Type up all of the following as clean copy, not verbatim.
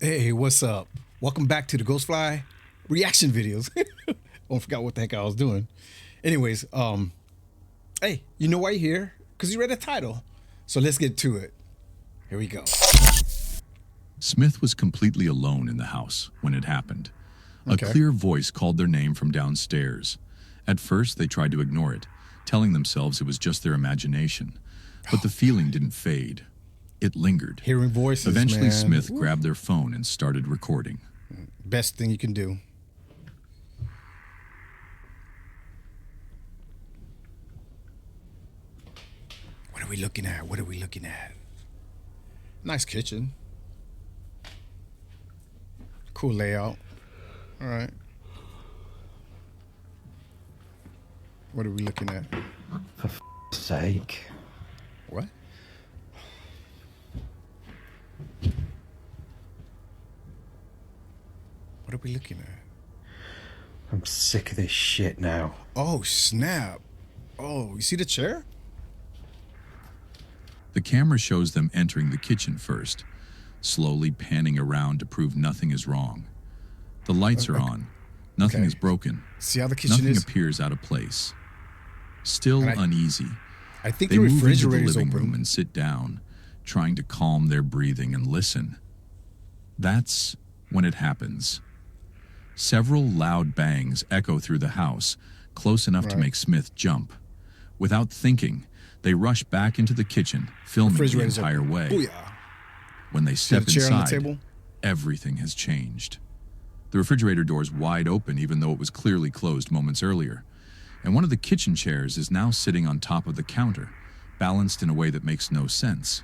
Hey, what's up? Welcome back to the GHOSTFLY reaction videos. Oh, I forgot what the heck I was doing. Anyways, hey, you know why you're here? Because you read the title. So let's get to it. Here we go. Smith was completely alone in the house when it happened. A clear voice called their name from downstairs. At first, they tried to ignore it, telling themselves it was just their imagination. But the feeling didn't fade. It lingered. Hearing voices, Eventually, man. Smith grabbed their phone and started recording. Best thing you can do. What are we looking at? What are we looking at? Nice kitchen. Cool layout. All right. What are we looking at? For f***'s sake. What? What are we looking at? I'm sick of this shit now. Oh, snap. Oh, you see the chair? The camera shows them entering the kitchen first, slowly panning around to prove nothing is wrong. The lights are on. Nothing is broken. See how the kitchen Nothing is? appears out of place. Still uneasy, I think they the move into the refrigerator's living open. room and sit down, trying to calm their breathing and listen. That's when it happens. Several loud bangs echo through the house, close enough to make Smith jump. Without thinking, they rush back into the kitchen, filming the entire way. Booyah. When they See the step chair on the inside, table? everything has changed. The refrigerator door is wide open, even though it was clearly closed moments earlier. And one of the kitchen chairs is now sitting on top of the counter, balanced in a way that makes no sense.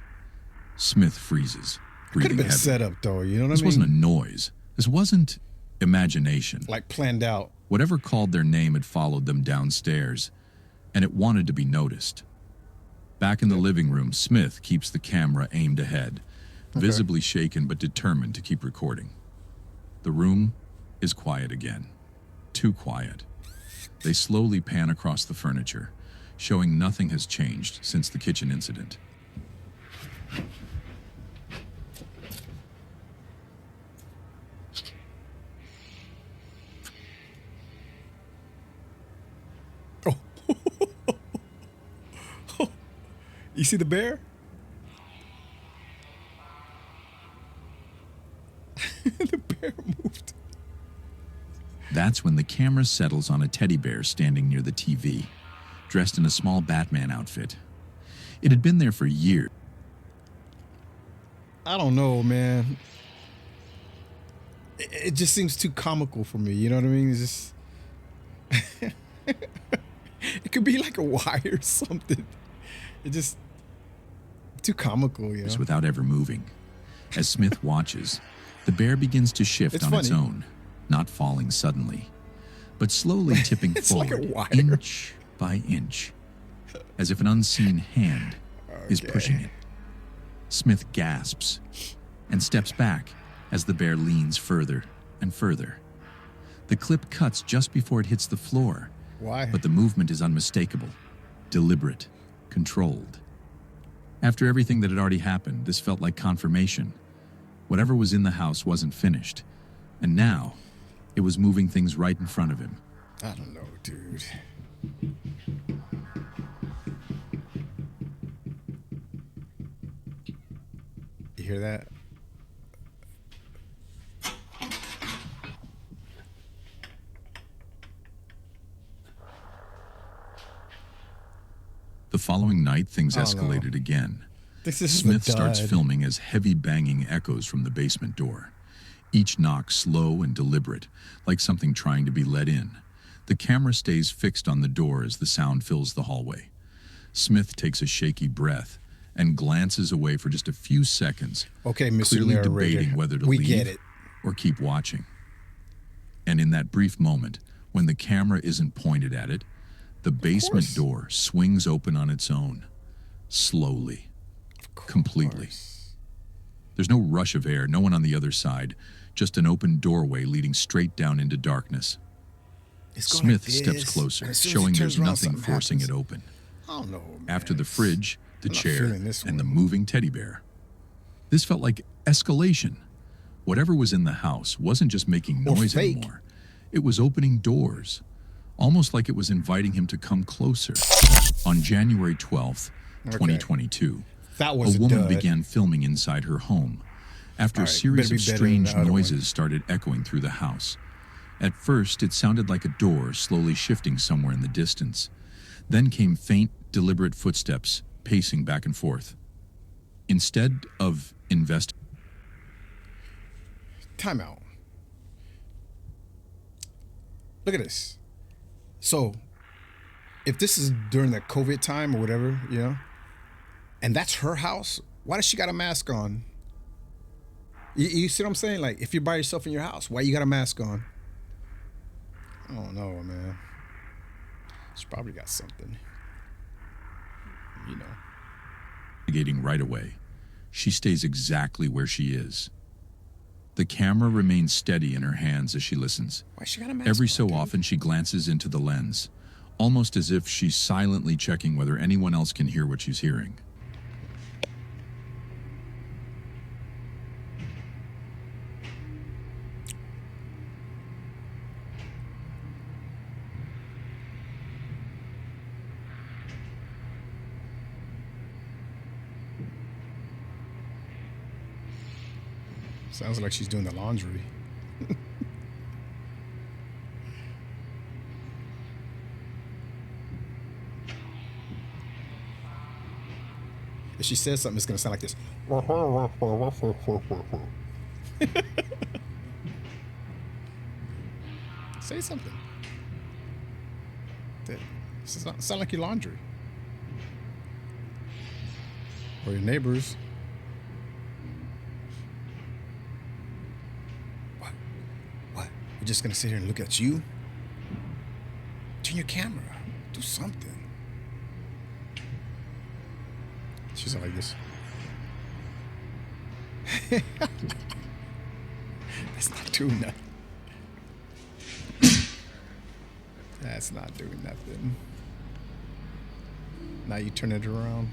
Smith freezes, Could have breathing been heavy. set up though, you know what This I mean? wasn't a noise. This wasn't imagination. Like planned out. Whatever called their name had followed them downstairs, and it wanted to be noticed. Back in the living room, Smith keeps the camera aimed ahead, visibly shaken but determined to keep recording. The room is quiet again. Too quiet. They slowly pan across the furniture, showing nothing has changed since the kitchen incident. You see the bear? The bear moved. That's when the camera settles on a teddy bear standing near the TV, dressed in a small Batman outfit. It had been there for years. I don't know, man. It just seems too comical for me. You know what I mean? It's just... It could be like a wire or something. It just... Too comical, you know? Without ever moving. As Smith watches, the bear begins to shift its own, not falling suddenly, but slowly tipping forward, like a wire. inch by inch, as if an unseen hand is pushing it. Smith gasps and steps back as the bear leans further and further. The clip cuts just before it hits the floor. Why? But the movement is unmistakable, deliberate, controlled. After everything that had already happened, this felt like confirmation. Whatever was in the house wasn't finished, and now it was moving things right in front of him. I don't know, dude. You hear that? The following night, things escalated again. Smith Starts filming as heavy banging echoes from the basement door. Each knock slow and deliberate, like something trying to be let in. The camera stays fixed on the door as the sound fills the hallway. Smith takes a shaky breath and glances away for just a few seconds, Okay, Mr. clearly Narrator, debating whether to we leave get it. or keep watching. And in that brief moment, when the camera isn't pointed at it, the basement door swings open on its own, slowly, completely. There's no rush of air, no one on the other side, just an open doorway leading straight down into darkness. Smith steps closer, showing there's nothing forcing it open. I don't know, man. After the fridge, the I'm not chair, feeling this and the one. moving teddy bear. This felt like escalation. Whatever was in the house wasn't just making Or noise fake. anymore. It was opening doors, almost like it was inviting him to come closer. On January 12th, 2022, That was a a woman dud. began filming inside her home after All a right, series better of be better than strange the other one. noises started echoing through the house. At first, it sounded like a door slowly shifting somewhere in the distance. Then came faint, deliberate footsteps pacing back and forth. Instead of Time out. Look at this. So, if this is during the COVID time or whatever, you know, and that's her house, why does she got a mask on? You see what I'm saying? Like, if you're by yourself in your house, why you got a mask on? I don't know, man. She probably got something. You know. investigating right away. She stays exactly where she is. The camera remains steady in her hands as she listens. Why she got a mask Every on, so dude? often, she glances into the lens, almost as if she's silently checking whether anyone else can hear what she's hearing. Sounds like she's doing the laundry. If she says something, it's going to sound like this. Say something. Sound like your laundry. Or your neighbors. What? We're just going to sit here and look at you? Turn your camera. Do something. She's like this. That's not doing nothing. That's not doing nothing. Now you turn it around.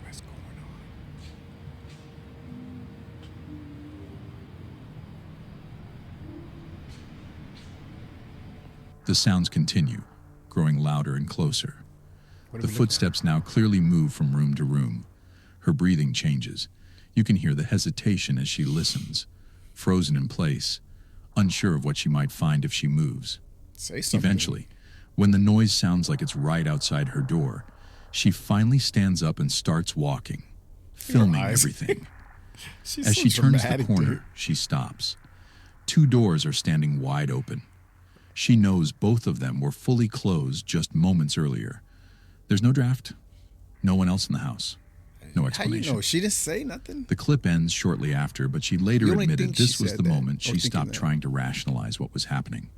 What's going on? The sounds continue, growing louder and closer. What are The we looking footsteps now clearly move from room to room. Her breathing changes. You can hear the hesitation as she listens, frozen in place, unsure of what she might find if she moves. at? Say something. Eventually, when the noise sounds like it's right outside her door, she finally stands up and starts walking, filming eyes. everything. She's As so she turns the dramatic, corner, dude. she stops. 2 doors are standing wide open. She knows both of them were fully closed just moments earlier. There's no draft, no one else in the house, no How you explanation. know? She didn't say nothing? The clip ends shortly after, but she later You only admitted think she this was said the that, moment or she thinking stopped that. trying to rationalize what was happening.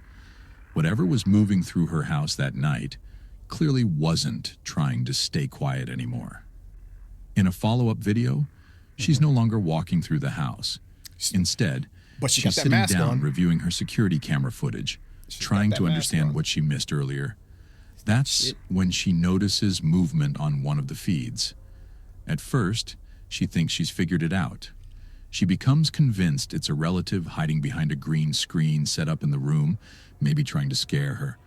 Whatever was moving through her house that night clearly wasn't trying to stay quiet anymore. In a follow-up video, she's no longer walking through the house. Instead, But she she's got that sitting mask down on. reviewing her security camera footage, She's trying got to that mask understand on. what she missed earlier. That's Shit. when she notices movement on one of the feeds. At first, she thinks she's figured it out. She becomes convinced it's a relative hiding behind a green screen set up in the room, maybe trying to scare her.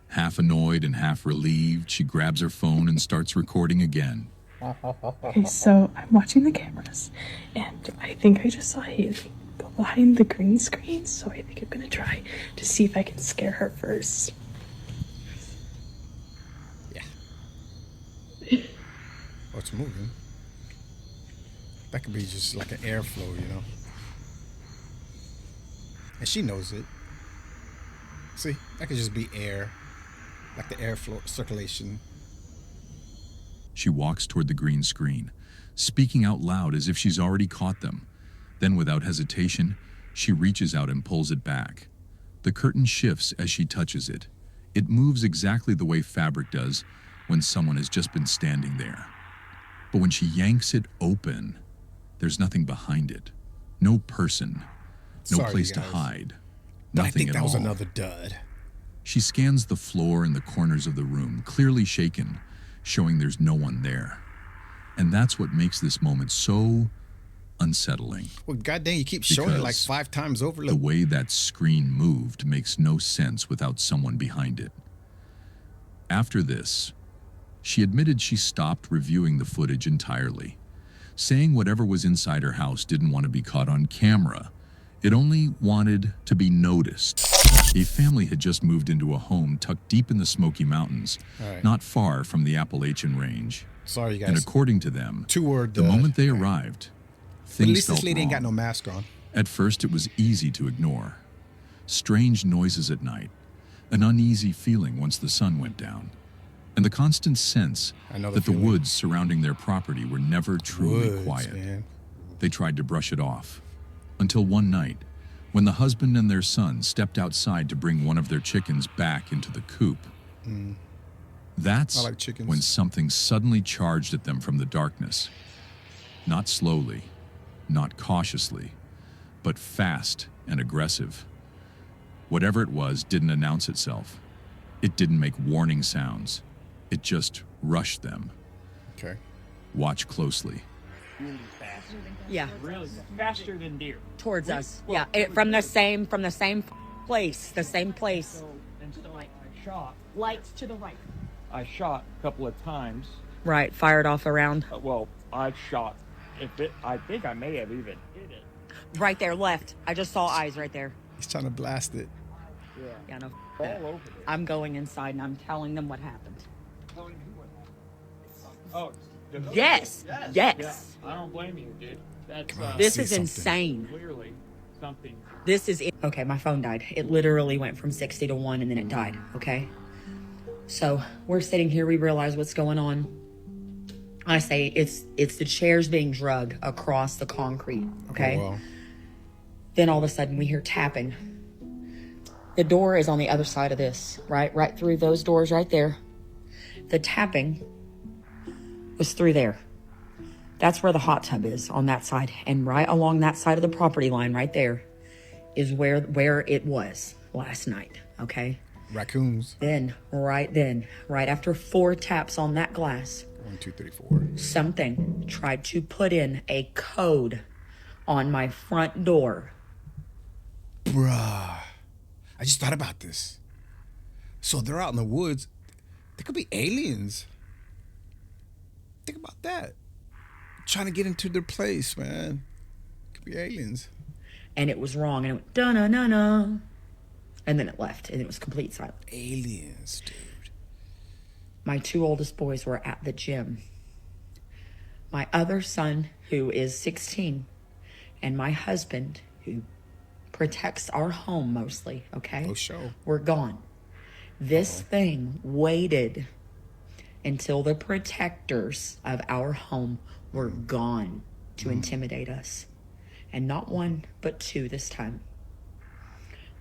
Half annoyed and half relieved, she grabs her phone and starts recording again. Okay, so I'm watching the cameras, and I think I just saw Haley go behind the green screen, so I think I'm gonna try to see if I can scare her first. Yeah. Oh, it's moving. That could be just like an airflow, you know? And she knows it. See, that could just be air. Like the airflow circulation. She walks toward the green screen, speaking out loud as if she's already caught them. Then, without hesitation, she reaches out and pulls it back. The curtain shifts as she touches it. It moves exactly the way fabric does when someone has just been standing there. But when she yanks it open, there's nothing behind it. No person. No Sorry, place you to guys. hide. But I Nothing think at that was all. another dud. She scans the floor and the corners of the room, clearly shaken, showing there's no one there. And that's what makes this moment so unsettling. Well, goddamn, you keep showing it like Because 5 times over. The Look. way that screen moved makes no sense without someone behind it. After this, she admitted she stopped reviewing the footage entirely, saying whatever was inside her house didn't want to be caught on camera. It only wanted to be noticed. A family had just moved into a home tucked deep in the Smoky Mountains, not far from the Appalachian Range. Sorry, you guys. And according to them, Two-word. the moment they arrived, But at things least felt this lady ain't got wrong. no mask on. At first, it was easy to ignore. Strange noises at night, an uneasy feeling once the sun went down, and the constant sense Another that the feeling. woods surrounding their property were never truly Woods, quiet. man. They tried to brush it off, until one night, when the husband and their son stepped outside to bring one of their chickens back into the coop. That's I like chickens. when something suddenly charged at them from the darkness. Not slowly, not cautiously, but fast and aggressive. Whatever it was didn't announce itself. It didn't make warning sounds. It just rushed them. Okay. Watch closely. Really fast. Yeah, Really faster than deer. towards us. Well, Yeah, from the same place, the same place. So I shot. Lights to the right. I shot a couple of times. Right, fired off around. Well, I shot. I think I may have even hit it. Right there, left. I just saw eyes right there. He's trying to blast it. Yeah, no. All over it. I'm going inside and I'm telling them what happened. Oh. Yes, Yeah, yes. I don't blame you, dude. That's This See is something. insane. clearly something. This is it. Okay, my phone died. It literally went from 60 to 1 and then it died, okay? So we're sitting here, we realize what's going on. I say it's the chairs being drug across the concrete, okay? Oh, well. Then all of a sudden we hear tapping. The door is on the other side of this, right? Right through those doors right there. The tapping was through there. That's where the hot tub is, on that side. And right along that side of the property line right there is where it was last night, okay? Raccoons. Right after 4 taps on that glass, 1, 2, 3, 4. something tried to put in a code on my front door. Bruh. I just thought about this. So they're out in the woods. They could be aliens. Think about that. Trying to get into their place, man. Could be aliens. And it was wrong, and it went da-na-na-na. And then it left, and it was complete silence. Aliens, dude. My 2 oldest boys were at the gym. My other son, who is 16, and my husband, who protects our home mostly, okay? Oh, show. Were gone. This thing waited until the protectors of our home were gone to intimidate us. And not 1, but 2 this time.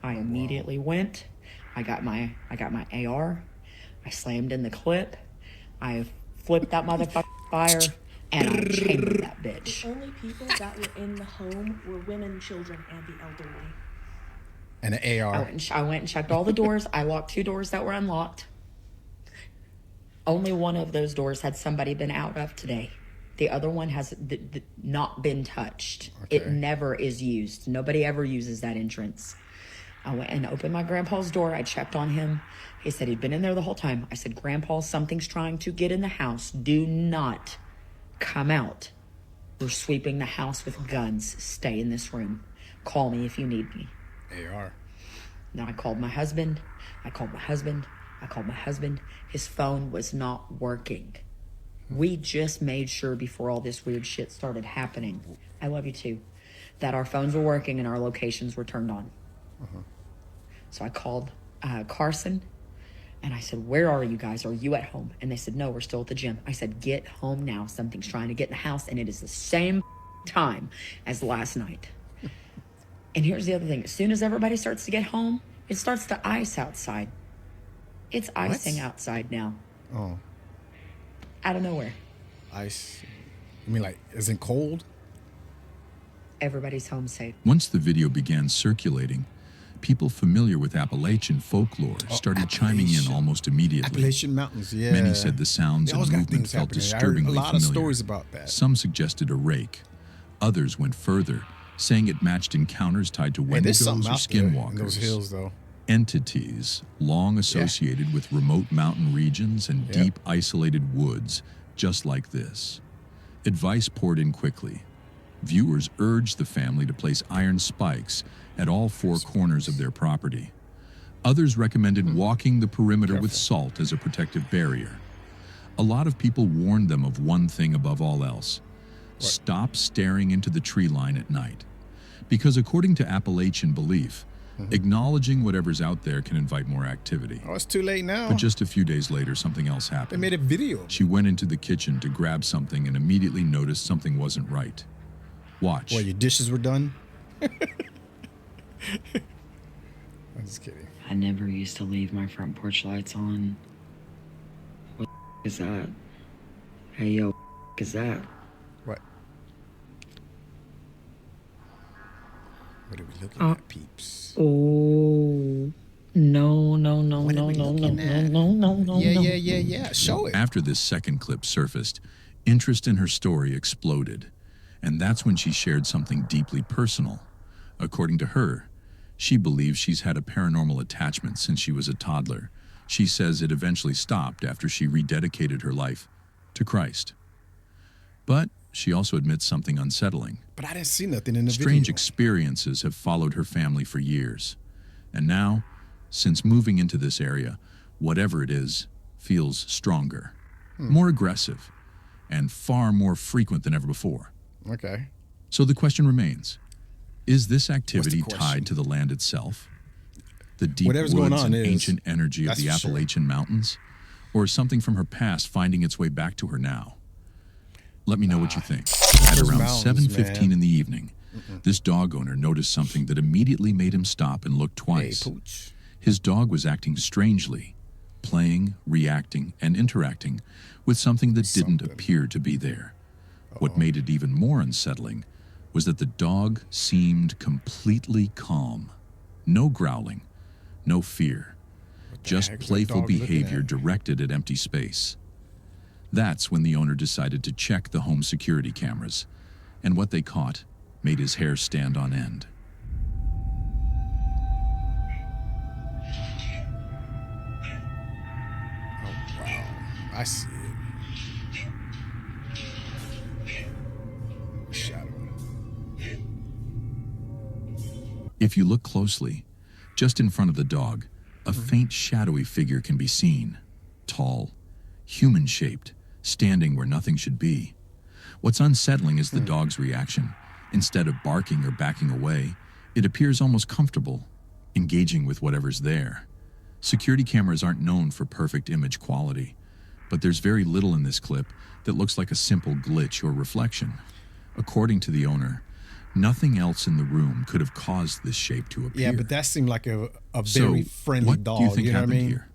I immediately went. I got my AR. I slammed in the clip. I flipped that motherfucker fire, and I chambered that bitch. The only people that were in the home were women, children, and the elderly. And an AR. I went and checked all the doors. I locked 2 doors that were unlocked. Only one of those doors had somebody been out of today. The other one has not been touched. It Okay. never is used. Nobody ever uses that entrance. I went and opened my grandpa's door. I checked on him. He said he'd been in there the whole time. I said, Grandpa, something's trying to get in the house. Do not come out. We're sweeping the house with guns. Stay in this room. Call me if you need me. AR. Now I called my husband. His phone was not working. We just made sure before all this weird shit started happening, I love you too, that our phones were working and our locations were turned on. So I called Carson and I said, where are you guys? Are you at home? And they said, no, we're still at the gym. I said, get home now. Something's trying to get in the house, and it is the same time as last night. And here's the other thing. As soon as everybody starts to get home, it starts to ice outside. It's icing outside now. Oh. Out of nowhere. Ice. I mean, like, is it cold? Everybody's home safe. Once the video began circulating, People familiar with Appalachian folklore started chiming in Appalachian. almost immediately. Appalachian Mountains, yeah. Many said the sounds They and always got movement things felt happening. I heard disturbingly a lot of familiar. stories about that. Some suggested a rake. Others went further, saying it matched encounters tied to Hey, there's Wendigos something or out there in those skinwalkers. hills, though. Entities long associated with remote mountain regions and Yep. deep isolated woods, just like this. Advice poured in quickly. Viewers urged the family to place iron spikes at all four corners of their property. Others recommended walking the perimeter with salt as a protective barrier. A lot of people warned them of one thing above all else: stop staring into the tree line at night. Because according to Appalachian belief, acknowledging whatever's out there can invite more activity. Oh, it's too late now. But just a few days later, something else They happened. made a video. She went into the kitchen to grab something and immediately noticed something wasn't right. Watch. Well, your dishes were done? I'm just kidding. I never used to leave my front porch lights on. What the is that? Hey, yo, what is that? What? What are we looking at, peeps? Oh, no, no, no, What are no, we no, no, looking no, at? no, no, no, Yeah, no. yeah. Show it. After this second clip surfaced, interest in her story exploded. And that's when she shared something deeply personal. According to her, she believes she's had a paranormal attachment since she was a toddler. She says it eventually stopped after she rededicated her life to Christ. But she also admits something unsettling. But I didn't see nothing in the Strange video. experiences have followed her family for years. And now, since moving into this area, whatever it is feels stronger, more aggressive, and far more frequent than ever before. Okay. So the question remains, is this activity question? tied to the land itself? The deep Whatever's woods going on and is, ancient energy of that's the for sure. Appalachian Mountains? Or is something from her past finding its way back to her now? Let me know what you think. At Those around mountains, 7:15 man. in the evening, this dog owner noticed something that immediately made him stop and look Hey, twice. Pooch. His dog was acting strangely, playing, reacting, and interacting with something that didn't Something. appear to be there. What made it even more unsettling was that the dog seemed completely calm. No growling, no fear, just heck is that playful dog looking behavior at? directed at empty space. That's when the owner decided to check the home security cameras, and what they caught made his hair stand on end. Oh, wow. I see it. Shadow. If you look closely, just in front of the dog, a faint shadowy figure can be seen. Tall, human-shaped, standing where nothing should be. What's unsettling is the dog's reaction. Instead of barking or backing away, it appears almost comfortable, engaging with whatever's there. Security cameras aren't known for perfect image quality, but there's very little in this clip that looks like a simple glitch or reflection. According to the owner, nothing else in the room could have caused this shape to appear. Yeah, but that seemed like a So, very friendly what dog. do you think know what I happened mean? here?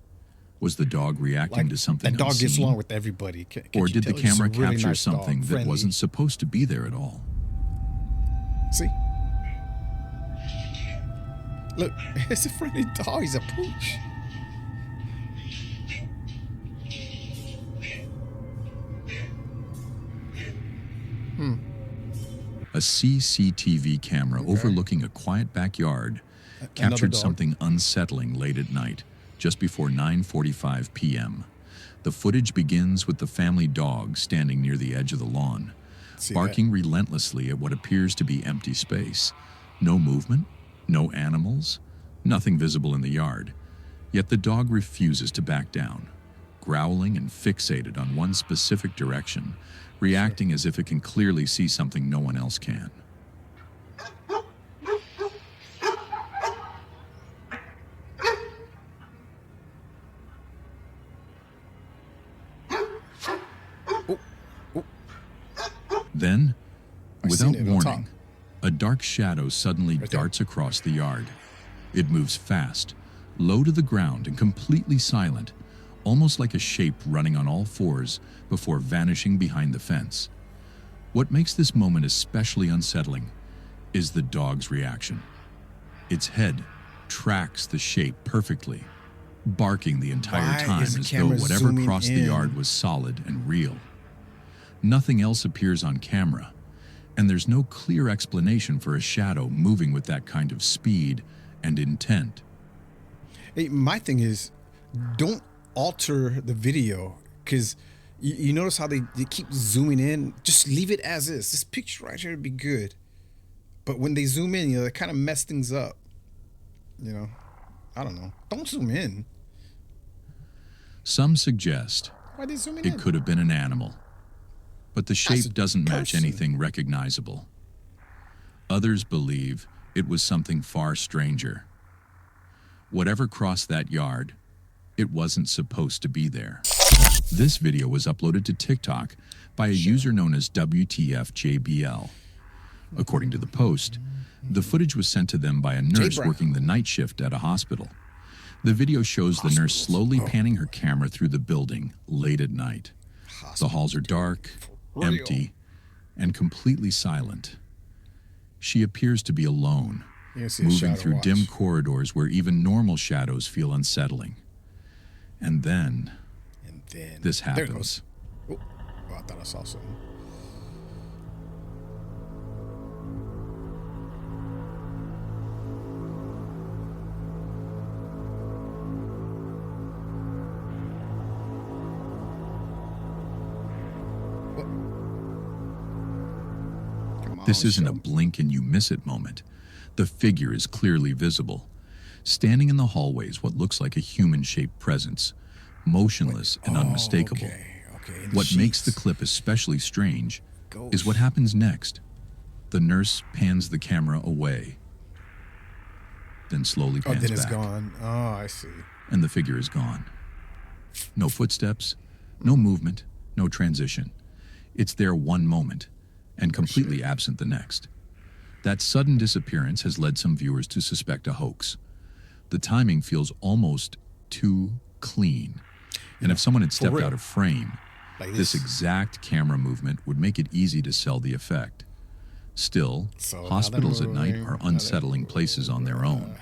Was the dog reacting Like, to something that dog gets unseen? along with everybody. Can Or you did the tell? He's a camera really capture nice dog, something that friendly. wasn't supposed to be there at all? See? Look, it's a friendly dog. He's a pooch. A CCTV camera overlooking a quiet backyard captured dog. something unsettling late at night, just before 9:45 p.m. The footage begins with the family dog standing near the edge of the lawn, See barking relentlessly at what appears to be empty space. No movement, no animals, nothing visible in the yard. Yet the dog refuses to back down, growling and fixated on one specific direction, reacting as if it can clearly see something no one else can. Then, I without seen it on warning, top. a dark shadow suddenly there. darts across the yard. It moves fast, low to the ground and completely silent, almost like a shape running on all fours before vanishing behind the fence. What makes this moment especially unsettling is the dog's reaction. Its head tracks the shape perfectly, barking the entire Why time is the as though camera whatever zooming crossed the in? yard was solid and real. Nothing else appears on camera, and there's no clear explanation for a shadow moving with that kind of speed and intent. Hey, my thing is, don't alter the video, because you notice how they keep zooming in. Just leave it as is. This picture right here would be good. But when they zoom in, they kind of mess things up. I don't know. Don't zoom in. Some suggest Why are they zooming it in? could have been an animal, but the a shape doesn't match person. anything recognizable. Others believe it was something far stranger. Whatever crossed that yard, it wasn't supposed to be there. This video was uploaded to TikTok by a user known as WTFJBL. According to the post, the footage was sent to them by a nurse Brown. working the night shift at a hospital. The video shows the nurse slowly panning her camera through the building late at night. The halls are dark, real. empty, and completely silent. She appears to be alone, You see a moving shadow through watch. dim corridors where even normal shadows feel unsettling. And then And then this there it happens. goes. Oh, I thought I saw something. Come on, This isn't a show. blink and you miss it moment. The figure is clearly visible. Standing in the hallway is what looks like a human-shaped presence, motionless and unmistakable. Okay. What makes the clip especially strange is what happens next. The nurse pans the camera away, then slowly Oh, pans then it's back, gone. Oh, I see. and the figure is gone. No footsteps, no movement, no transition. It's there one moment, and completely absent the next. That sudden disappearance has led some viewers to suspect a hoax. The timing feels almost too clean. And if someone had stepped real. out of frame, Like this exact camera movement would make it easy to sell the effect. Still, So now hospitals they're at night moving, are now they're unsettling places on their own.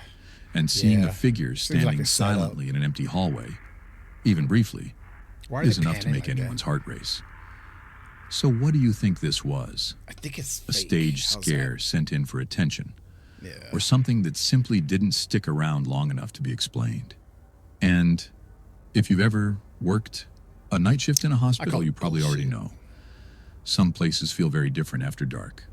And seeing yeah. a figure Seems like standing a setup. silently in an empty hallway, even briefly, Why are is they enough to panning make like that? anyone's heart race. So what do you think this was? I think it's A fake. stage How's scare sent in for attention? that? Yeah. Or something that simply didn't stick around long enough to be explained? And if you've ever worked a night shift in a hospital, call you it probably already bullshit. know. Some places feel very different after dark.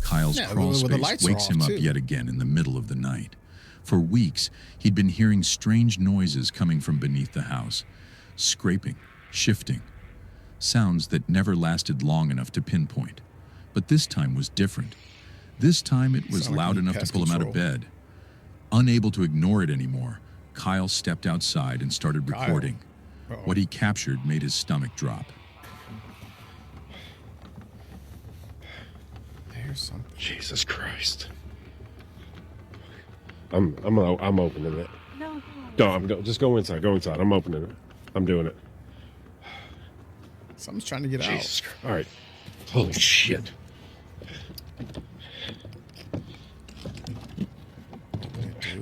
Kyle's Yeah, crawl well, the space lights are wakes off, him up too. yet again in the middle of the night. For weeks, he'd been hearing strange noises coming from beneath the house. Scraping, shifting. Sounds that never lasted long enough to pinpoint. But this time was different. This time it was Sound like loud you enough to pest pull him out of control. bed. Unable to ignore it anymore, Kyle stepped outside and started Kyle. recording. Uh-oh. What he captured made his stomach drop. There's something. Jesus Christ. I'm opening it. No, just go inside. Go inside. I'm opening it. I'm doing it. Something's trying to get Jesus Christ. All right. Holy shit. out.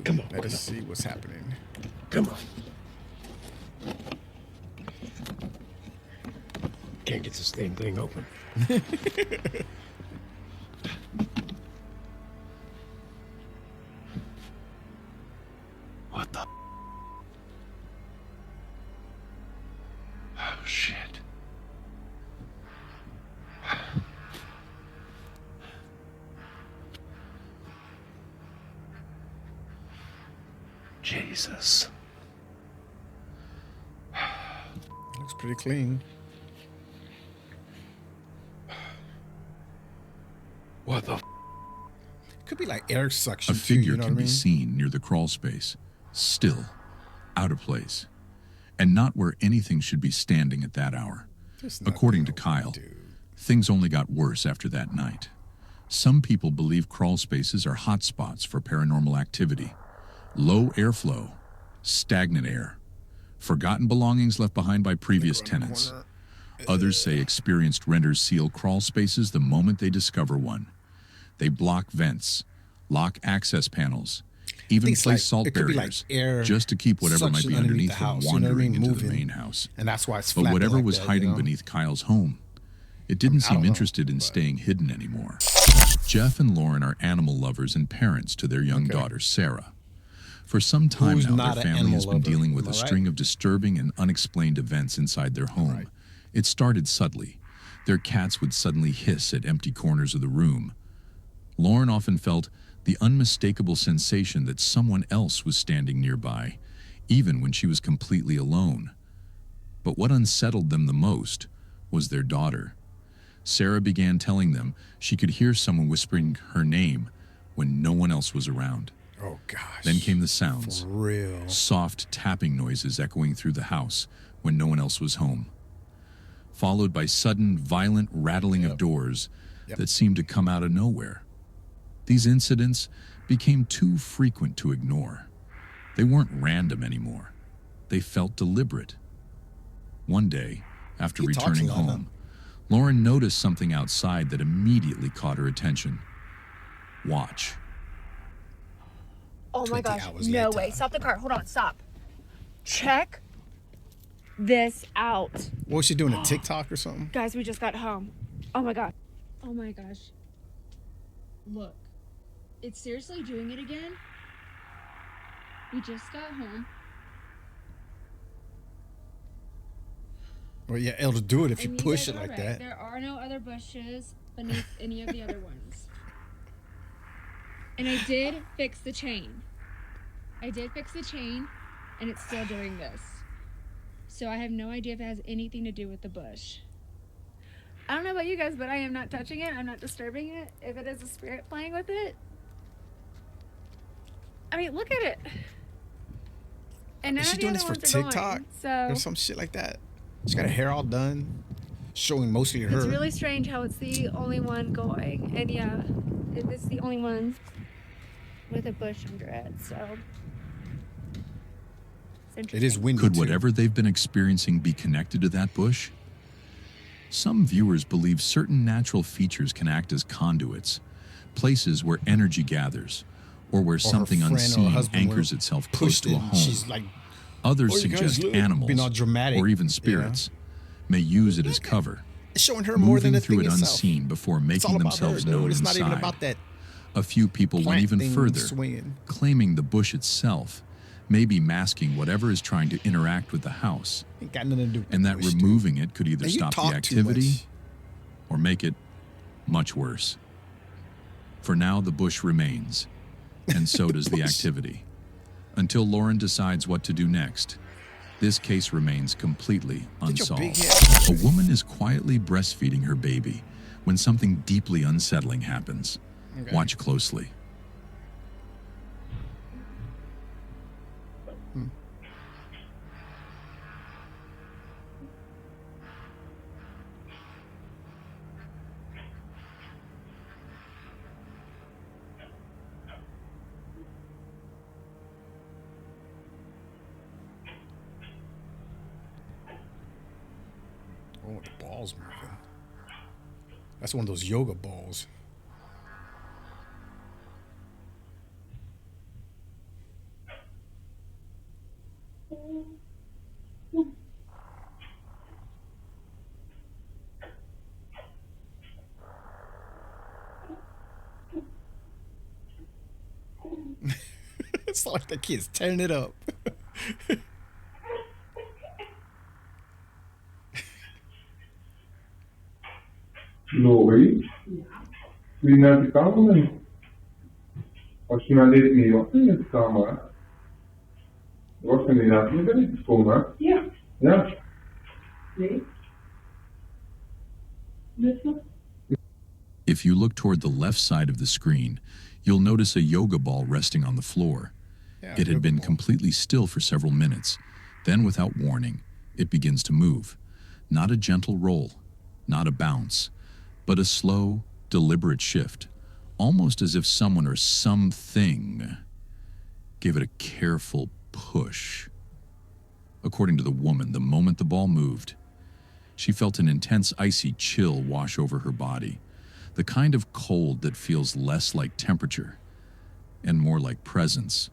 Come on. Let us see what's happening. Come on. Can't get this damn thing open. What the? Oh, shit. Jesus. Looks pretty clean. What the? Could be like air suction A too, figure you know can what I be mean? seen near the crawl space, still, out of place, and not where anything should be standing at that hour. There's nothing According to over Kyle, there, dude. things only got worse after that night. Some people believe crawl spaces are hotspots for paranormal activity. Low airflow, stagnant air, forgotten belongings left behind by previous Around the tenants. corner. Others say experienced renters seal crawl spaces the moment they discover one. They block vents, lock access panels, even think it's placed salt it could be barriers air just to keep whatever might suction be underneath the from house, you know what I wandering mean? into the Moving. main house. And that's why it's But flapping whatever like was that, hiding you know? beneath Kyle's home, it didn't I don't seem know, interested in but- staying hidden anymore. Jeff and Lauren are animal lovers and parents to their young daughter, Sarah. For some time Who's now, not their an family animal has been lover? dealing with Am a I right? string of disturbing and unexplained events inside their home. Right. It started subtly. Their cats would suddenly hiss at empty corners of the room. Lauren often felt the unmistakable sensation that someone else was standing nearby, even when she was completely alone. But what unsettled them the most was their daughter. Sarah began telling them she could hear someone whispering her name when no one else was around. Oh, gosh. Then came the sounds. For real. Soft tapping noises echoing through the house when no one else was home, followed by sudden, violent rattling of doors that seemed to come out of nowhere. These incidents became too frequent to ignore. They weren't random anymore. They felt deliberate. One day, after He talks returning a lot, huh? home, Lauren noticed something outside that immediately caught her attention. Watch. Oh my 20 gosh, hours no later. way. Stop the car. Hold on, stop. Check this out. What was she doing, a TikTok or something? Guys, we just got home. Oh my god. Oh my gosh. Look. It's seriously doing it again? We just got home. Well, yeah, it'll do it if you And push guys it are like right. that. There are no other bushes beneath any of the other ones. And I did fix the chain. And it's still doing this. So I have no idea if it has anything to do with the bush. I don't know about you guys, but I am not touching it. I'm not disturbing it. If it is a spirit playing with it. I mean, look at it. And none Is she of the doing other this for ones are going, TikTok so or some shit like that? She got her hair all done, showing mostly her. it's really strange how it's the only one going. And yeah, it's the only one with a bush under it. So it's interesting. It is windy Could too. whatever they've been experiencing be connected to that bush? Some viewers believe certain natural features can act as conduits, places where energy gathers, or where Or her something friend or her unseen husband anchors were itself close pushed to a in, home. she's like, Others "Oh, you guys suggest look," being animals, all dramatic, or even you know? spirits, may use it as cover, showing her more than moving the through thing it itself. unseen before It's making all about themselves her, dude. known It's not inside. even about that A few people went plant even thing further, swinging. claiming the bush itself may be masking whatever is trying to interact with the house, Ain't got nothing to do with and the that bush, dude. removing it could either And you stop the talk too activity much. or make it much worse. For now, the bush remains, and so does the activity, until Lauren decides what to do next. This case remains completely Get your big unsolved. head. A woman is quietly breastfeeding her baby when something deeply unsettling happens. Okay. Watch closely. Oh, the ball's moving. That's one of those yoga balls. It's like the kid's tearing it up. Lori? Wil je naar de kamer? Als je naar dit niet was in de kamer. Was er inderdaad niet binnen gekomen? Ja. Ja? Nee. If you look toward the left side of the screen, you'll notice a yoga ball resting on the floor. Yeah, It had yoga been ball. completely still for several minutes. Then, without warning, it begins to move. Not a gentle roll, not a bounce, but a slow, deliberate shift, almost as if someone or something gave it a careful push. According to the woman, the moment the ball moved, she felt an intense icy chill wash over her body, the kind of cold that feels less like temperature and more like presence.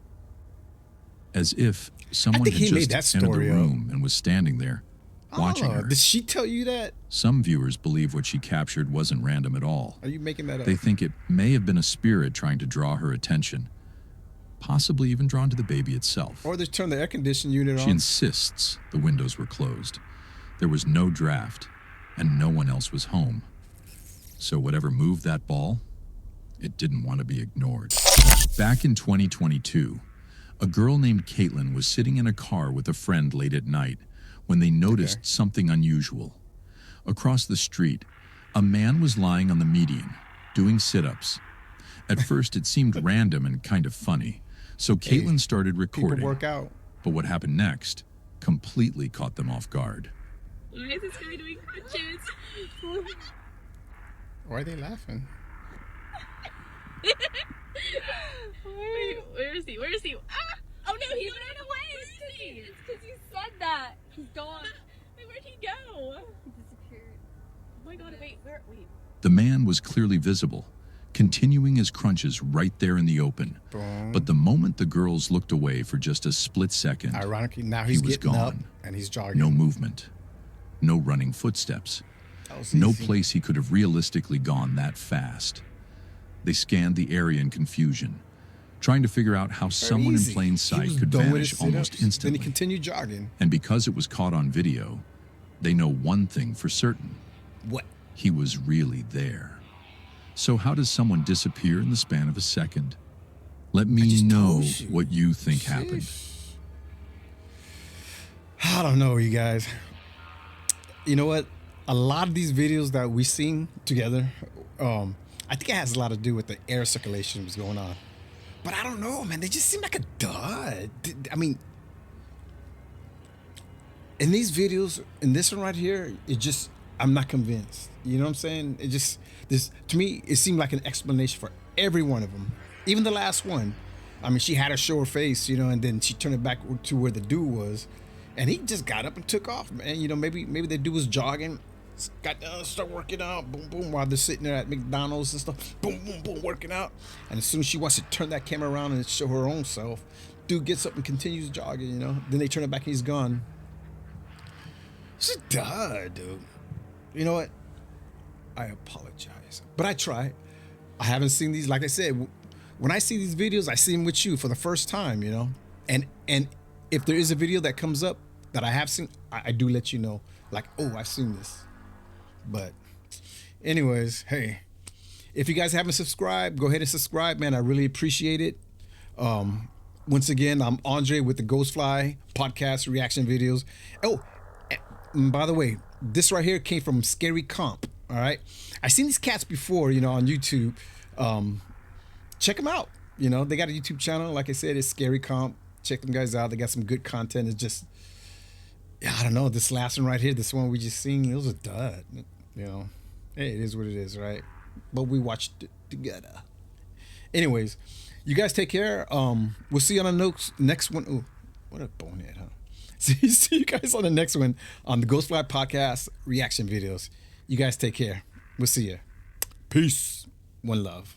As if someone think had he made just that entered the story up. room and was standing there, watching her. Did she tell you that? Some viewers believe what she captured wasn't random at all. Are you making that up? They think it may have been a spirit trying to draw her attention, possibly even drawn to the baby itself. Or they turned the air conditioning unit on. She insists the windows were closed. There was no draft, and no one else was home. So whatever moved that ball, it didn't want to be ignored. Back in 2022, a girl named Caitlin was sitting in a car with a friend late at night when they noticed something unusual. Across the street, a man was lying on the median, doing sit-ups. At first, it seemed random and kind of funny, so Caitlin started recording. People work out. But what happened next completely caught them off guard. Why is this guy doing crunches? Why are they laughing? Wait, where is he? Where is he? Ah! Oh no, he ran away! It's because you said that. He's gone. Wait, where'd he go? He disappeared. Oh my god, wait. The man was clearly visible, continuing his crunches right there in the open. Boom. But the moment the girls looked away for just a split second, Ironically, now he's he was getting gone. up and he's jogging. No movement, no running footsteps, That was no easy. place he could have realistically gone that fast. They scanned the area in confusion, trying to figure out how someone easy. in plain He sight was could done with vanish his almost sit-ups. instantly. Then he continued jogging. And because it was caught on video, they know one thing for certain. What? He was really there. So how does someone disappear in the span of a second? Let me know told you. what you think happened. I don't know, you guys. You know what? A lot of these videos that we seen together, I think it has a lot to do with the air circulation was going on. But I don't know, man. They just seem like a dud. I mean, in these videos, in this one right here, I'm not convinced. You know what I'm saying? To me, it seemed like an explanation for every one of them. Even the last one. I mean, she had to show her face, and then she turned it back to where the dude was. And he just got up and took off, man. Maybe the dude was jogging, got down, start working out, boom, boom, while they're sitting there at McDonald's and stuff, boom, boom, boom, working out. And as soon as she wants to turn that camera around and show her own self, dude gets up and continues jogging, Then they turn it back and he's gone. It's a dud, dude. You know what? I apologize, but I try. I haven't seen these. Like I said, when I see these videos, I see them with you for the first time, And if there is a video that comes up that I have seen, I do let you know. Like, oh, I've seen this. But anyways, hey, if you guys haven't subscribed, go ahead and subscribe, man. I really appreciate it. Once again, I'm Andre with the GHOSTFLY podcast reaction videos. Oh, and by the way, this right here came from Scary Comp. All right, I've seen these cats before, on YouTube. Check them out. They got a YouTube channel. Like I said, it's Scary Comp. Check them guys out. They got some good content. It's just, I don't know. This last one right here, this one we just seen, it was a dud. Hey, it is what it is, right? But we watched it together. Anyways, you guys take care. We'll see you on the next one. Ooh, what a bonehead, huh? See you guys on the next one on the GHOSTFLY podcast reaction videos. You guys take care. We'll see you. Peace. One love.